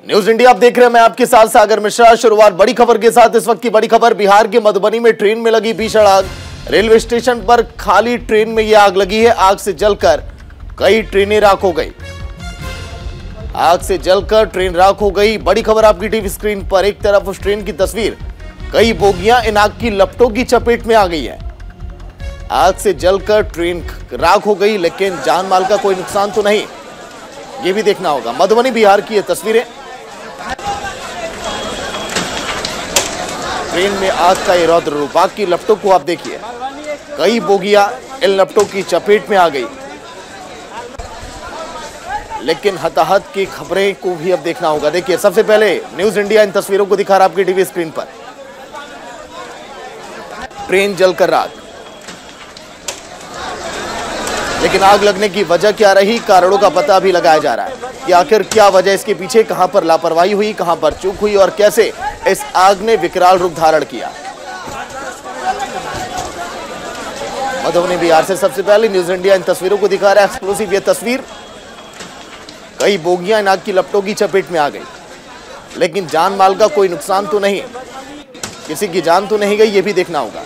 News India आप देख रहे हैं, मैं आपके साथ सागर मिश्रा। शुरुआत बड़ी खबर के साथ। इस वक्त की बड़ी खबर, बिहार के मधुबनी में ट्रेन में लगी भीषण आग। रेलवे स्टेशन पर खाली ट्रेन में यह आग लगी है। आग से जलकर कई ट्रेनें राख हो गई। आग से जलकर ट्रेन राख हो गई। बड़ी खबर आपकी टीवी स्क्रीन पर। एक तरफ उस ट्रेन की तस्वीर, कई बोगियां इन आग की लपटों की चपेट में आ गई है। आग से जलकर ट्रेन राख हो गई, लेकिन जान माल का कोई नुकसान तो नहीं, ये भी देखना होगा। मधुबनी बिहार की ये तस्वीरें। ट्रेन में आग का ये रौद्र रूप। आग की लपटों को आप देखिए, कई बोगियां इन लपटों की चपेट में आ गई, लेकिन हताहत की खबरें को भी अब देखना होगा। देखिए, सबसे पहले न्यूज इंडिया इन तस्वीरों को दिखा रहा है आपकी टीवी स्क्रीन पर। ट्रेन जलकर राख, लेकिन आग लगने की वजह क्या रही, कारणों का पता भी लगाया जा रहा है कि आखिर क्या वजह इसके पीछे, कहां पर लापरवाही हुई, कहां पर चूक हुई और कैसे इस आग ने विकराल रूप धारण किया। मधुबनी बिहार से सबसे पहले न्यूज इंडिया इन तस्वीरों को दिखा रहा है एक्सक्लूसिव ये तस्वीर। कई बोगियां इन आग की लपटों की चपेट में आ गई, लेकिन जान माल का कोई नुकसान तो नहीं, किसी की जान तो नहीं गई, ये भी देखना होगा।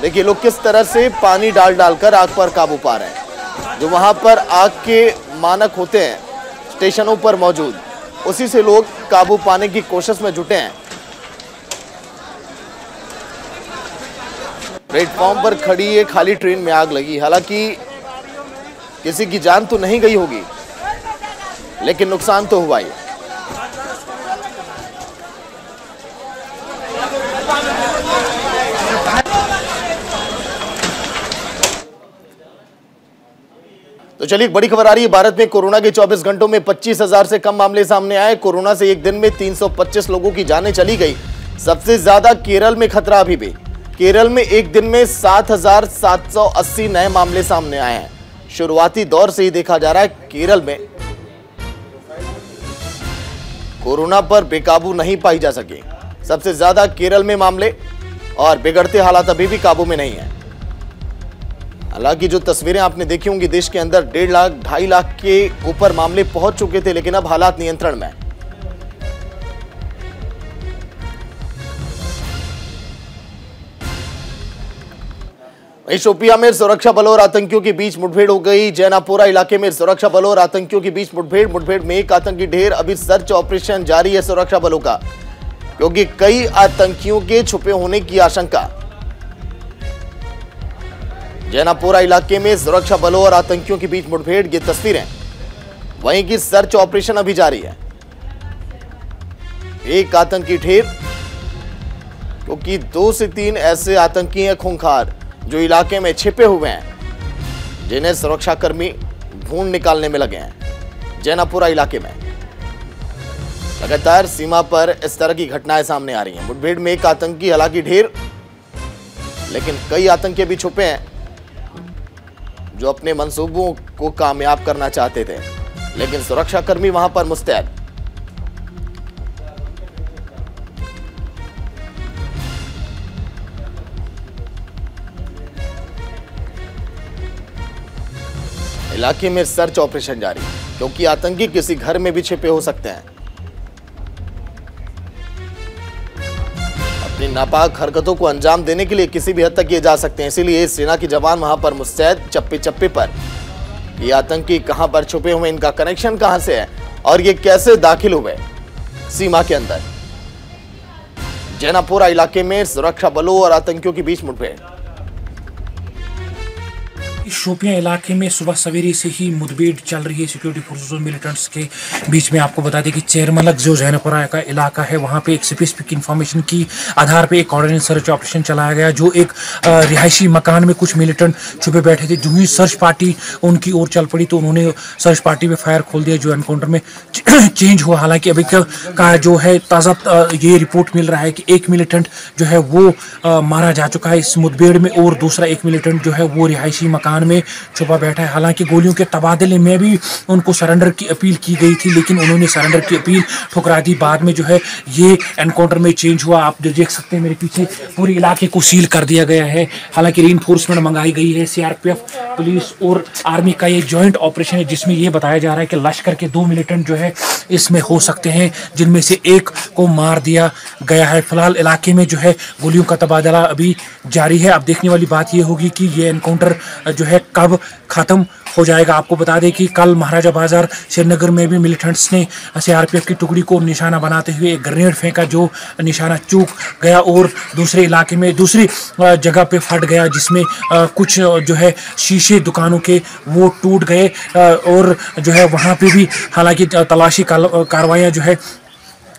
देखिए लोग किस तरह से पानी डाल डालकर आग पर काबू पा रहे हैं। जो वहां पर आग के मानक होते हैं स्टेशनों पर मौजूद, उसी से लोग काबू पाने की कोशिश में जुटे हैं। प्लेटफॉर्म पर खड़ी ये खाली ट्रेन में आग लगी। हालांकि किसी की जान तो नहीं गई होगी, लेकिन नुकसान तो हुआ ही। तो चलिए, एक बड़ी खबर आ रही है। भारत में कोरोना के 24 घंटों में 25,000 से कम मामले सामने आए। कोरोना से एक दिन में 325 लोगों की जानें चली गई। सबसे ज्यादा केरल में खतरा अभी भी। केरल में एक दिन में 7,780 नए मामले सामने आए हैं। शुरुआती दौर से ही देखा जा रहा है केरल में कोरोना पर बेकाबू नहीं पाई जा सकी। सबसे ज्यादा केरल में मामले, और बिगड़ते हालात अभी भी काबू में नहीं है। हालांकि जो तस्वीरें आपने देखी होंगी, देश के अंदर 1.5 लाख 2.5 लाख के ऊपर मामले पहुंच चुके थे, लेकिन अब हालात नियंत्रण में। वहीं शोपियां में सुरक्षा बलों और आतंकियों के बीच मुठभेड़ हो गई। जैनापोरा इलाके में सुरक्षा बलों और आतंकियों के बीच मुठभेड़ में एक आतंकी ढेर। अभी सर्च ऑपरेशन जारी है सुरक्षा बलों का, क्योंकि कई आतंकियों के छुपे होने की आशंका। जैनापोरा इलाके में सुरक्षा बलों और आतंकियों के बीच मुठभेड़, ये तस्वीरें। वहीं की सर्च ऑपरेशन अभी जारी है। एक आतंकी ढेर, क्योंकि 2 से 3 ऐसे आतंकी हैं खूंखार जो इलाके में छिपे हुए हैं, जिन्हें सुरक्षाकर्मी ढूंढ निकालने में लगे हैं। जैनापुरा इलाके में लगातार सीमा पर इस तरह की घटनाएं सामने आ रही हैं। मुठभेड़ में एक आतंकी, हालांकि ढेर, लेकिन कई आतंकी भी छुपे हैं जो अपने मंसूबों को कामयाब करना चाहते थे, लेकिन सुरक्षाकर्मी वहां पर मुस्तैद। इलाके में सर्च ऑपरेशन जारी, क्योंकि आतंकी किसी घर में भी छिपे हो सकते हैं। अपनी नापाक हरकतों को अंजाम देने के लिए किसी भी हद तक ये जा सकते हैं। इसीलिए सेना के जवान वहां पर मुस्तैद, चप्पे चप्पे पर। ये आतंकी कहां पर छुपे हुए, इनका कनेक्शन कहां से है और ये कैसे दाखिल हुए सीमा के अंदर। जैनापोरा इलाके में सुरक्षा बलों और आतंकियों के बीच मुठभेड़। शोपियां इलाके में सुबह सवेरे से ही मुठभेड़ चल रही है सिक्योरिटी फोर्सेस और मिलिटेंट्स के बीच में। आपको बता दें कि चेरमलक जो जैनापुरा का इलाका है, वहां पे एक स्पेसिफिक इन्फॉर्मेशन की आधार पे एक ऑर्डिनेंस सर्च ऑपरेशन चलाया गया, जो एक रिहायशी मकान में कुछ मिलिटेंट छुपे बैठे थे। जो ही सर्च पार्टी उनकी ओर चल पड़ी तो उन्होंने सर्च पार्टी पे फायर खोल दिया, जो एनकाउंटर में चेंज हुआ। हालांकि अभी का जो है ताज़ा ये रिपोर्ट मिल रहा है कि एक मिलिटेंट जो है वो मारा जा चुका है इस मुठभेड़ में, और दूसरा एक मिलिटेंट जो है वो रिहायशी मकान मैदान में छुपा बैठा है। हालांकि गोलियों के तबादले में भी उनको सरेंडर की अपील की गई थी, लेकिन उन्होंने सरेंडर की अपील ठुकरा दी। बाद में जो है ये एनकाउंटर में चेंज हुआ। आप जो देख सकते हैं मेरे पीछे पूरे इलाके को सील कर दिया गया है। हालांकि रीइंफोर्समेंट मंगाई गई है। सीआरपीएफ, पुलिस और आर्मी का ये जॉइंट ऑपरेशन है, जिसमें ये बताया जा रहा है कि लश्कर के 2 मिलिटेंट जो है इसमें हो सकते हैं, जिनमें से एक को मार दिया गया है। फिलहाल इलाके में जो है गोलियों का तबादला अभी जारी है। अब देखने वाली बात ये होगी कि ये एनकाउंटर जो है कब खत्म हो जाएगा। आपको बता दें कि कल महाराजा बाजार श्रीनगर में भी मिलिटेंट्स ने सीआरपीएफ की टुकड़ी को निशाना बनाते हुए एक ग्रेनेड फेंका, जो निशाना चूक गया और दूसरे इलाके में दूसरी जगह पे फट गया, जिसमें कुछ जो है शीशे दुकानों के वो टूट गए और जो है वहाँ पे भी हालांकि तलाशी कार्रवाइयाँ जो है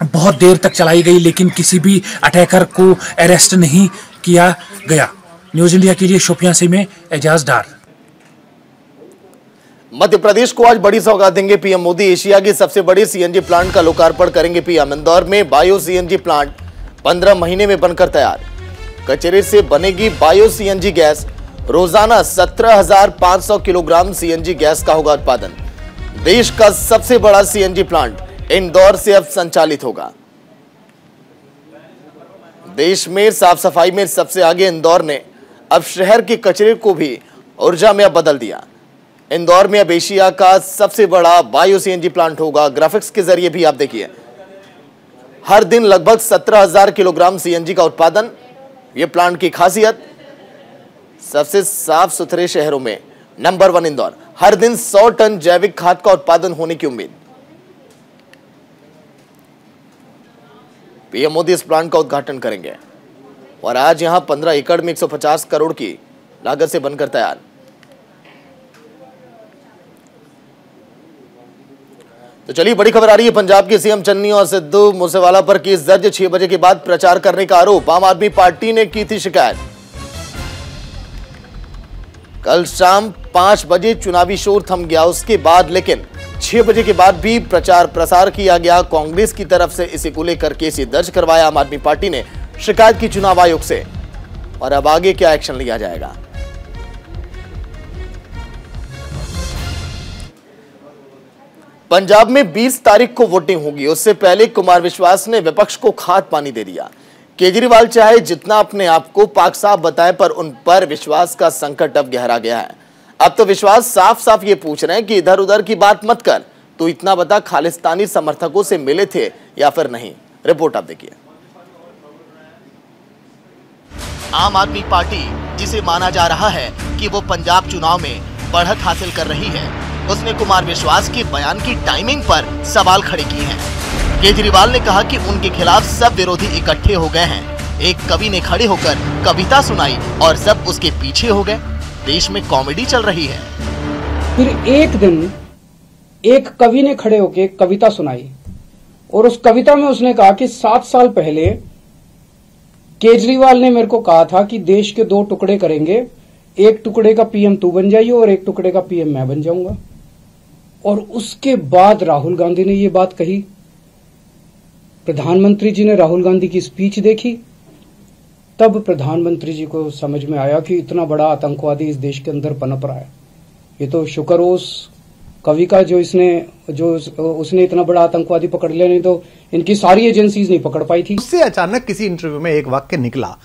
बहुत देर तक चलाई गई, लेकिन किसी भी अटैकर को अरेस्ट नहीं किया गया। न्यूज़ इंडिया के लिए शोपियां से मैं एजाज डार। मध्य प्रदेश को आज बड़ी सौगात देंगे पीएम मोदी। एशिया के सबसे बड़े सीएनजी प्लांट का लोकार्पण करेंगे पीएम। इंदौर में बायो सीएनजी प्लांट 15 महीने में बनकर तैयार। कचरे से बनेगी बायो सीएनजी गैस। रोजाना 17,500 किलोग्राम सीएनजी गैस का होगा उत्पादन। देश का सबसे बड़ा सीएनजी प्लांट इंदौर से अब संचालित होगा। देश में साफ सफाई में सबसे आगे इंदौर ने अब शहर के कचरे को भी ऊर्जा में अब बदल दिया। इंदौर में अब एशिया का सबसे बड़ा बायो सीएनजी प्लांट होगा। ग्राफिक्स के जरिए भी आप देखिए, हर दिन लगभग 17,000 किलोग्राम सीएनजी का उत्पादन। यह प्लांट की खासियत, सबसे साफ सुथरे शहरों में नंबर 1 इंदौर। हर दिन 100 टन जैविक खाद का उत्पादन होने की उम्मीद। पीएम मोदी इस प्लांट का उद्घाटन करेंगे और आज यहां 15 एकड़ में 150 करोड़ की लागत से बनकर तैयार। तो चलिए बड़ी खबर आ रही है पंजाब के सीएम चन्नी और सिद्धू मूसेवाला पर केस दर्ज। 6 बजे के बाद प्रचार करने का आरोप। आम आदमी पार्टी ने की थी शिकायत। कल शाम 5 बजे चुनावी शोर थम गया, उसके बाद लेकिन 6 बजे के बाद भी प्रचार प्रसार किया गया। कांग्रेस की तरफ से इसी को लेकर केस दर्ज करवाया आम आदमी पार्टी ने। शिकायत की चुनाव आयोग से और अब आगे क्या एक्शन लिया जाएगा। पंजाब में 20 तारीख को वोटिंग होगी। उससे पहले कुमार विश्वास ने विपक्ष को खाद पानी दे दिया। केजरीवाल चाहे जितना अपने आप को पाक साफ बताएं, पर उन पर विश्वास का संकट अब गहरा गया है। अब तो विश्वास साफ साफ ये पूछ रहे हैं कि इधर उधर की बात मत कर, तो इतना बता खालिस्तानी समर्थकों से मिले थे या फिर नहीं। रिपोर्ट आप देखिए। आम आदमी पार्टी, जिसे माना जा रहा है कि वो पंजाब चुनाव में बढ़त हासिल कर रही है, उसने कुमार विश्वास के बयान की टाइमिंग पर सवाल खड़े किए हैं। केजरीवाल ने कहा कि उनके खिलाफ सब विरोधी इकट्ठे हो गए हैं। एक कवि ने खड़े होकर कविता सुनाई और सब उसके पीछे हो गए। देश में कॉमेडी चल रही है। फिर एक दिन एक कवि ने खड़े होकर एक कविता सुनाई और उस कविता में उसने कहा कि 7 साल पहले केजरीवाल ने मेरे को कहा था कि देश के 2 टुकड़े करेंगे, एक टुकड़े का पीएम तू बन जाइए और एक टुकड़े का पीएम मैं बन जाऊंगा। और उसके बाद राहुल गांधी ने ये बात कही। प्रधानमंत्री जी ने राहुल गांधी की स्पीच देखी, तब प्रधानमंत्री जी को समझ में आया कि इतना बड़ा आतंकवादी इस देश के अंदर पनप रहा है। ये तो शुक्र हो उस कवि का जो उसने इतना बड़ा आतंकवादी पकड़ लिया, नहीं तो इनकी सारी एजेंसीज नहीं पकड़ पाई थी। उससे अचानक किसी इंटरव्यू में एक वाक्य निकला,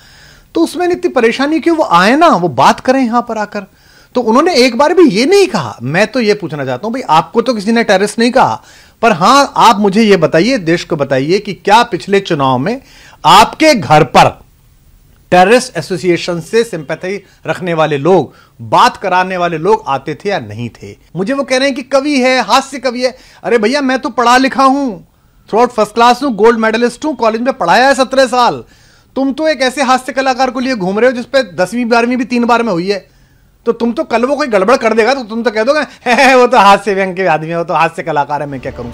तो उसमें इतनी परेशानी क्यों? वो आए ना, वो बात करें यहां पर आकर। तो उन्होंने एक बार भी ये नहीं कहा। मैं तो ये पूछना चाहता हूं भाई, आपको तो किसी ने टेररिस्ट नहीं कहा, पर हां आप मुझे ये बताइए, देश को बताइए कि क्या पिछले चुनाव में आपके घर पर टेररिस्ट एसोसिएशन से सिंपैथी रखने वाले लोग, बात कराने वाले लोग आते थे या नहीं थे? मुझे वो कह रहे हैं कि कवि है, हास्य कवि है। अरे भैया, मैं तो पढ़ा लिखा हूं, थ्रू आउट फर्स्ट क्लास हूं, गोल्ड मेडलिस्ट हूं, कॉलेज में पढ़ाया है 17 साल। तुम तो एक ऐसे हास्य कलाकार को लिए घूम रहे हो जिसपे 10वीं 12वीं भी 3 बार में हुई है। तो तुम तो कल वो कोई गड़बड़ कर देगा तो तुम तो कह दोगे वो तो हास्य व्यंग के आदमी है, वो तो हास्य कलाकार है, मैं क्या करूं।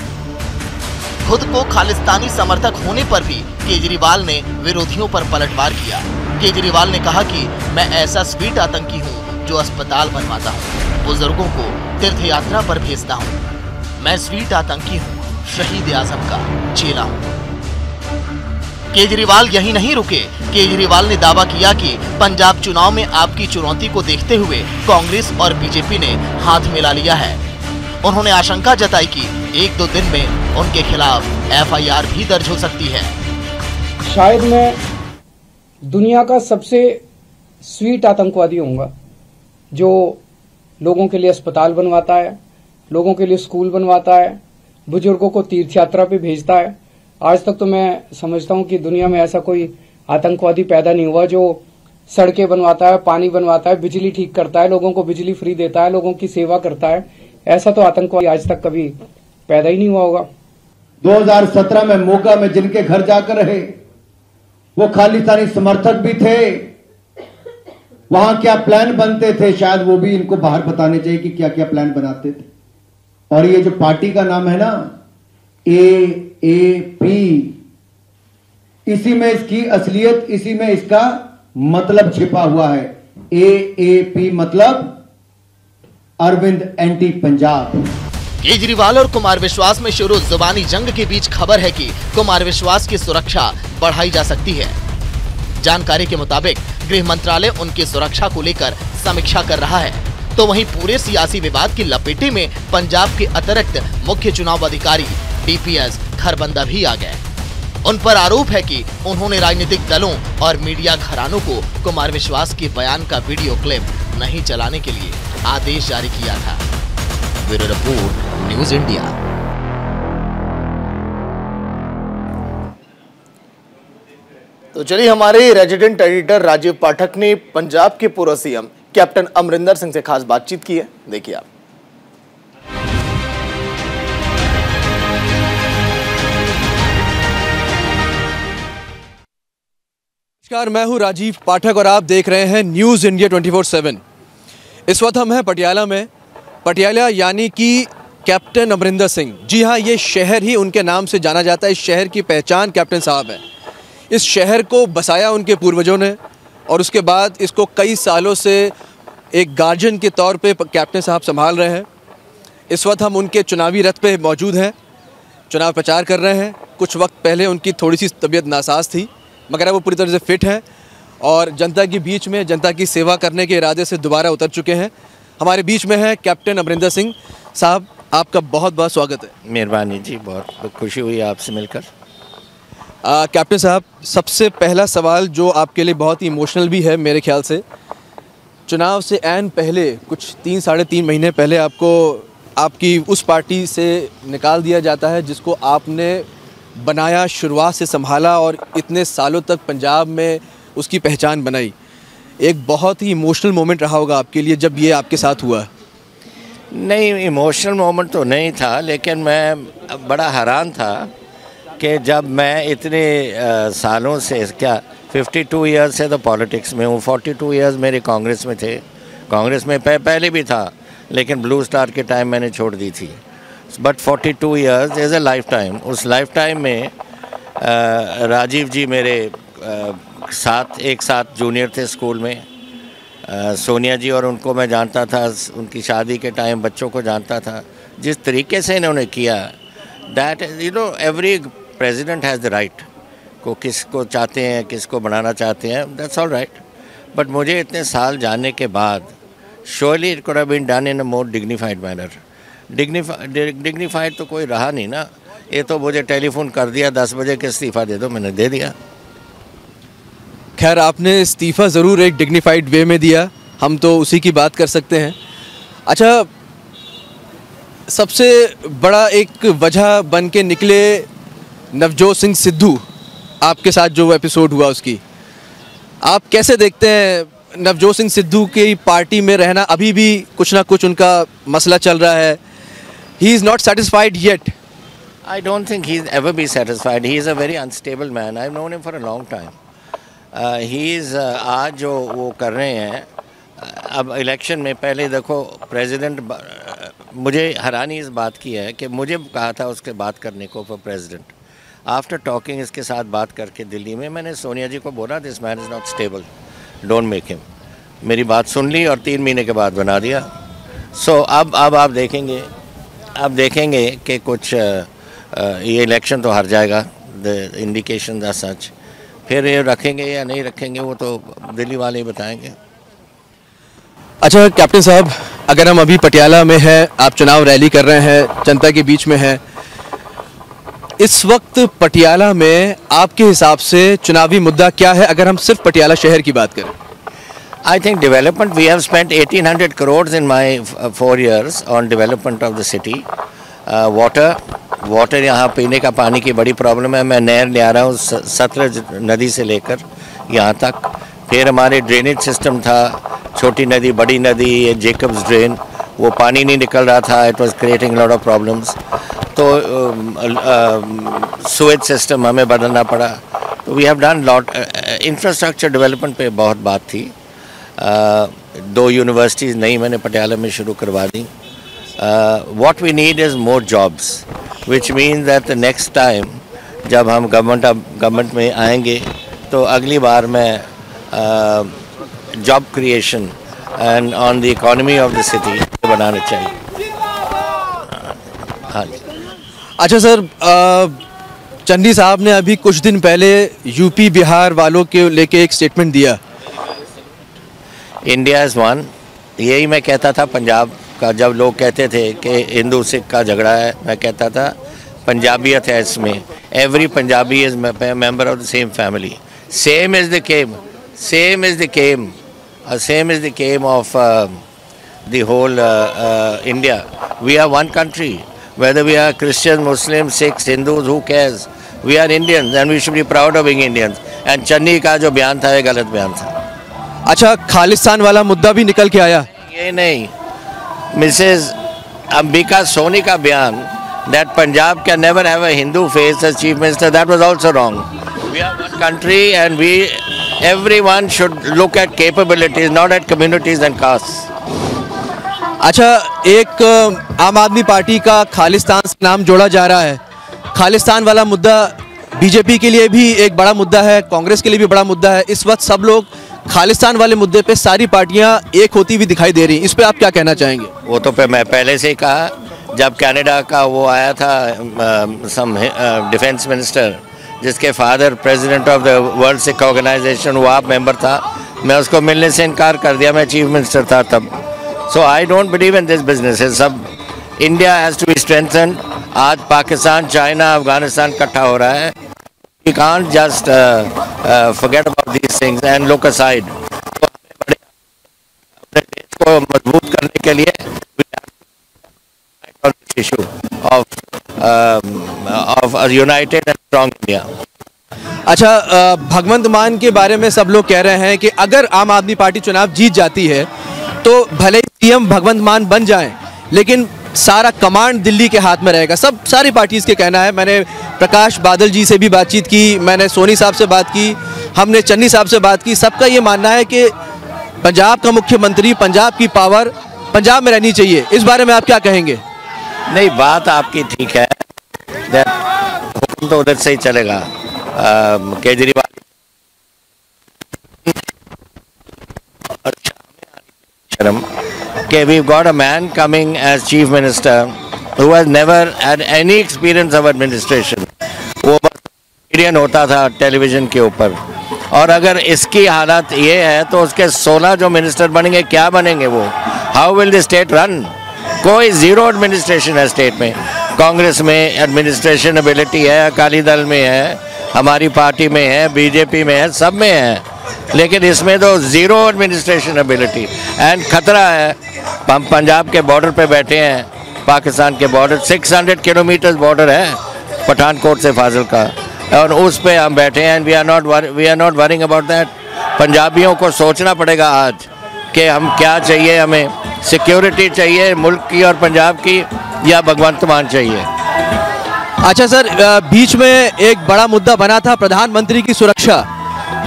खुद को खालिस्तानी समर्थक होने पर भी केजरीवाल ने विरोधियों पर पलटवार किया। केजरीवाल ने कहा कि मैं ऐसा स्वीट आतंकी हूं जो अस्पताल बनवाता हूं, बुजुर्गों को तीर्थ यात्रा पर भेजता हूं। मैं स्वीट आतंकी हूं, शहीद आजम का चेला हूं। केजरीवाल यही नहीं रुके। केजरीवाल ने दावा किया कि पंजाब चुनाव में आपकी चुनौती को देखते हुए कांग्रेस और बीजेपी ने हाथ मिला लिया है। उन्होंने आशंका जताई कि 1-2 दिन में उनके खिलाफ एफआईआर भी दर्ज हो सकती है। शायद मैं दुनिया का सबसे स्वीट आतंकवादी होऊंगा, जो लोगों के लिए अस्पताल बनवाता है, लोगों के लिए स्कूल बनवाता है, बुजुर्गों को तीर्थ यात्रा पे भेजता है। आज तक तो मैं समझता हूं कि दुनिया में ऐसा कोई आतंकवादी पैदा नहीं हुआ जो सड़कें बनवाता है, पानी बनवाता है, बिजली ठीक करता है, लोगों को बिजली फ्री देता है, लोगों की सेवा करता है। ऐसा तो आतंकवादी आज तक कभी पैदा ही नहीं हुआ होगा। 2017 में मोगा में जिनके घर जाकर रहे वो खालिस्तानी समर्थक भी थे। वहां क्या प्लान बनते थे, शायद वो भी इनको बाहर बताने चाहिए कि क्या क्या प्लान बनाते थे। और ये जो पार्टी का नाम है ना, AAP, इसी में इसकी असलियत, इसी में इसका मतलब छिपा हुआ है। AAP मतलब अरविंद एंटी पंजाब। केजरीवाल और कुमार विश्वास में शुरू जुबानी जंग के बीच खबर है कि कुमार विश्वास की सुरक्षा बढ़ाई जा सकती है। जानकारी के मुताबिक गृह मंत्रालय उनकी सुरक्षा को लेकर समीक्षा कर रहा है, तो वहीं पूरे सियासी विवाद की लपेटे में पंजाब के अतिरिक्त मुख्य चुनाव अधिकारी DPS खरबंदा भी आ गए। उन पर आरोप है कि उन्होंने राजनीतिक दलों और मीडिया घरानों को कुमार विश्वास के बयान का वीडियो क्लिप नहीं चलाने के लिए आदेश जारी किया था। Bureau report, news India. तो चलिए, हमारे रेजिडेंट एडिटर राजीव पाठक ने पंजाब के पूर्व CM कैप्टन अमरिंदर सिंह से खास बातचीत की है, देखिए आप। नमस्कार, मैं हूं राजीव पाठक और आप देख रहे हैं न्यूज़ इंडिया 24/7। इस वक्त हम हैं पटियाला में। पटियाला यानी कि कैप्टन अमरिंदर सिंह। जी हाँ, ये शहर ही उनके नाम से जाना जाता है। इस शहर की पहचान कैप्टन साहब है। इस शहर को बसाया उनके पूर्वजों ने और उसके बाद इसको कई सालों से एक गार्जियन के तौर पे कैप्टन साहब संभाल रहे हैं। इस वक्त हम उनके चुनावी रथ पे मौजूद हैं, चुनाव प्रचार कर रहे हैं। कुछ वक्त पहले उनकी थोड़ी सी तबीयत नासाज थी, मगर अब वो पूरी तरह से फिट हैं और जनता के बीच में जनता की सेवा करने के इरादे से दोबारा उतर चुके हैं। हमारे बीच में है कैप्टन अमरिंदर सिंह साहब, आपका बहुत बहुत स्वागत है। मेहरबानी जी, बहुत खुशी हुई आपसे मिलकर। कैप्टन साहब, सबसे पहला सवाल जो आपके लिए बहुत ही इमोशनल भी है मेरे ख्याल से, चुनाव से ऐन पहले कुछ 3-3.5 महीने पहले आपको आपकी उस पार्टी से निकाल दिया जाता है जिसको आपने बनाया, शुरुआत से संभाला और इतने सालों तक पंजाब में उसकी पहचान बनाई। एक बहुत ही इमोशनल मोमेंट रहा होगा आपके लिए जब ये आपके साथ हुआ। नहीं, इमोशनल मोमेंट तो नहीं था, लेकिन मैं बड़ा हैरान था कि जब मैं इतने सालों से, क्या 52 ईयर्स से तो पॉलिटिक्स में हूँ। 42 ईयर्स मेरे कांग्रेस में थे। कांग्रेस में पहले भी था, लेकिन ब्लू स्टार के टाइम मैंने छोड़ दी थी। But 42 years is a life time. उस लाइफ टाइम में राजीव जी मेरे एक साथ जूनियर थे स्कूल में। सोनिया जी और उनको मैं जानता था, उनकी शादी के टाइम बच्चों को जानता था। जिस तरीके से इन्होंने किया, that you know every president has the right को किसको चाहते हैं, किसको बनाना चाहते हैं, दैट्स ऑल राइट। बट मुझे इतने साल जानने के बाद surely it could have been done in a more dignified manner. Dignified तो कोई रहा नहीं ना। ये तो मुझे टेलीफोन कर दिया 10 बजे के इस्तीफ़ा दे दो, मैंने दे दिया। खैर, आपने इस्तीफ़ा ज़रूर एक डिग्निफाइड वे में दिया, हम तो उसी की बात कर सकते हैं। अच्छा, सबसे बड़ा एक वजह बन के निकले नवजोत सिंह सिद्धू, आपके साथ जो एपिसोड हुआ उसकी, आप कैसे देखते हैं नवजोत सिंह सिद्धू की पार्टी में रहना? अभी भी कुछ ना कुछ उनका मसला चल रहा है। He is not satisfied yet. I don't think he's ever be satisfied. He is a very unstable man. I've known him for a long time. He is आज जो वो कर रहे हैं, अब इलेक्शन में पहले देखो प्रेसिडेंट, मुझे हैरानी इस बात की है कि मुझे कहा था उसके बात करने को फॉर प्रेसिडेंट। आफ्टर टॉकिंग इसके साथ बात करके दिल्ली में, मैंने सोनिया जी को बोला this man is not stable, don't make him. मेरी बात सुन ली और 3 महीने के बाद बना दिया। सो अब आप देखेंगे कि कुछ ये इलेक्शन तो हार जाएगा। द इंडिकेशन आर सच फिर ये रखेंगे या नहीं रखेंगे वो तो दिल्ली वाले ही बताएंगे। अच्छा कैप्टन साहब, अगर हम अभी पटियाला में हैं, आप चुनाव रैली कर रहे हैं, जनता के बीच में हैं, इस वक्त पटियाला में आपके हिसाब से चुनावी मुद्दा क्या है अगर हम सिर्फ पटियाला शहर की बात करें? I think development, we have spent 1800 crores in my 4 years on development of the city. Water यहाँ पीने का पानी की बड़ी प्रॉब्लम है। मैं नहर ले आ रहा हूँ सतलज नदी से लेकर यहाँ तक। फिर हमारे ड्रेनेज सिस्टम था, छोटी नदी बड़ी नदी, जेकब्स ड्रेन, वो पानी नहीं निकल रहा था, it was creating lot of problems. तो सुएज सिस्टम हमें बदलना पड़ा। तो we have done lot. Infrastructure development पे बहुत बात थी। 2 यूनिवर्सिटीज़ नई मैंने पटियाला में शुरू करवा दी। What we need is more jobs, which means that the next time जब हम गवर्नमेंट में आएंगे तो अगली बार मैं job creation and on the economy of the city बनाना चाहिए। हाँ जी। अच्छा सर, चन्नी साहब ने अभी कुछ दिन पहले यूपी बिहार वालों के लेके एक स्टेटमेंट दिया, इंडिया इज़ वन। यही मैं कहता था पंजाब का, जब लोग कहते थे कि हिंदू सिख का झगड़ा है, मैं कहता था पंजाबियत है इसमें। Every Punjabi is member of the same family. Same is the came of the whole India. We are one country, whether we are Christians, Muslims, Sikhs, Hindus, who cares? We are Indians and we should be proud of being Indians. And Channi का जो बयान था ये गलत बयान था। अच्छा, खालिस्तान वाला मुद्दा भी निकल के आया? ये नहीं, मिसेस अंबिका सोनी का बयान that Punjab can never have a Hindu face as chief minister, that was also wrong. We are one country and everyone should look at capabilities, not at communities and castes. अच्छा, एक आम आदमी party का खालिस्तान से नाम जोड़ा जा रहा है। खालिस्तान वाला मुद्दा बीजेपी के लिए भी एक बड़ा मुद्दा है, कांग्रेस के लिए भी बड़ा मुद्दा है। इस वक्त सब लोग खालिस्तान वाले मुद्दे पे सारी पार्टियां एक होती हुई दिखाई दे रही हैं, इस पे आप क्या कहना चाहेंगे? वो तो मैं पहले से ही कहा, जब कनाडा का वो आया था सम डिफेंस मिनिस्टर जिसके father president of the world Sikh organisation, वो आप मेंबर था, मैं उसको मिलने से इनकार कर दिया, मैं चीफ मिनिस्टर था तब। So I don't believe in this business. सब India has to be strengthened. आज पाकिस्तान, चाइना, अफगानिस्तान इकट्ठा हो रहा है। We can't just forget about these things and look aside. तो अपने देश को मजबूत करने के लिए we have to fight on this issue of a united and strong India. अच्छा, भगवंत मान के बारे में सब लोग कह रहे हैं कि अगर आम आदमी पार्टी चुनाव जीत जाती है तो भले ही सीएम भगवंत मान बन जाएं, लेकिन सारा कमांड दिल्ली के हाथ में रहेगा। सारी पार्टीज के कहना है। मैंने प्रकाश बादल जी से भी बातचीत की, मैंने सोनी साहब से बात की, हमने चन्नी साहब से बात की। सबका ये मानना है कि पंजाब का मुख्यमंत्री, पंजाब की पावर पंजाब में रहनी चाहिए। इस बारे में आप क्या कहेंगे? नहीं, बात आपकी ठीक है, हुक्म तो उधर से ही चलेगा। Kejriwal Okay, we've got a man coming as chief minister who has never had any experience of administration. वो बस मीडियन होता था टेलीविजन के ऊपर। और अगर इसकी हालत ये है तो उसके 16 जो मिनिस्टर बनेंगे क्या बनेंगे वो? How will the state run? कोई जीरो एडमिनिस्ट्रेशन है स्टेट में। कांग्रेस में एडमिनिस्ट्रेशन एबिलिटी है, अकाली दल में है, हमारी पार्टी में है, बीजेपी में है, सब में है, लेकिन इसमें तो ज़ीरो एडमिनिस्ट्रेशन एबिलिटी। एंड ख़तरा है, हम पंजाब के बॉर्डर पे बैठे हैं, पाकिस्तान के बॉर्डर 600 किलोमीटर बॉर्डर है पठानकोट से फाजिलका, और उस पे हम बैठे हैं। We are not worrying about that. पंजाबियों को सोचना पड़ेगा आज कि हम क्या चाहिए, हमें सिक्योरिटी चाहिए मुल्क की और पंजाब की, या भगवंत मान चाहिए। अच्छा सर, बीच में एक बड़ा मुद्दा बना था प्रधानमंत्री की सुरक्षा।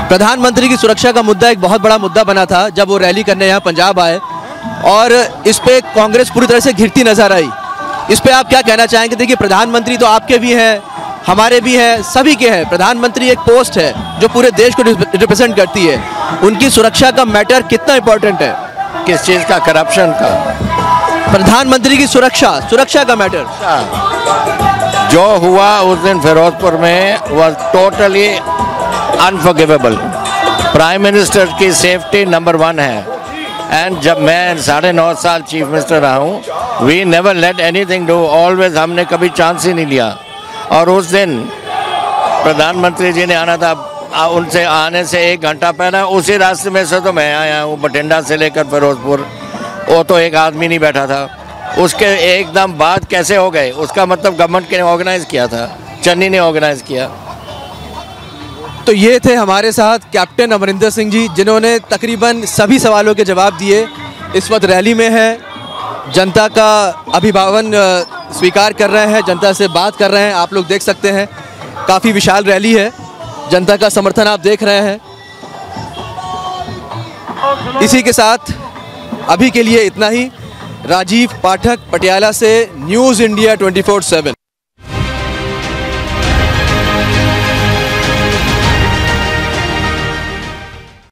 प्रधानमंत्री की सुरक्षा का मुद्दा एक बहुत बड़ा मुद्दा बना था जब वो रैली करने यहाँ पंजाब आए, और इस पे कांग्रेस पूरी तरह से घिरती नजर आई। इस पे आप क्या कहना चाहेंगे? देखिए, प्रधानमंत्री तो आपके भी हैं, हमारे भी हैं, सभी के हैं। प्रधानमंत्री एक पोस्ट है जो पूरे देश को रिप्रेजेंट करती है। उनकी सुरक्षा का मैटर कितना इंपॉर्टेंट है? किस चीज़ का? करप्शन का? प्रधानमंत्री की सुरक्षा का मैटर। जो हुआ उस दिन फिरोजपुर में was totally unforgivable. Prime minister की सेफ्टी नंबर 1 है। एंड जब मैं 9.5 साल चीफ मिनिस्टर रहा हूँ, we never let anything do, always, हमने कभी चांस ही नहीं लिया। और उस दिन प्रधानमंत्री जी ने आना था, उनसे आने से 1 घंटा पहले उसी रास्ते में से तो मैं आया हूँ, बठिंडा से लेकर फिरोजपुर। वो तो एक आदमी नहीं बैठा था, उसके एकदम बाद कैसे हो गए, उसका मतलब गवर्नमेंट ने ऑर्गेनाइज किया था, चन्नी ने ऑर्गेनाइज किया। तो ये थे हमारे साथ कैप्टन अमरिंदर सिंह जी, जिन्होंने तकरीबन सभी सवालों के जवाब दिए। इस वक्त रैली में है, जनता का अभिभाषण स्वीकार कर रहे हैं, जनता से बात कर रहे हैं। आप लोग देख सकते हैं काफ़ी विशाल रैली है, जनता का समर्थन आप देख रहे हैं। इसी के साथ अभी के लिए इतना ही। राजीव पाठक, पटियाला से, न्यूज़ इंडिया 24/7।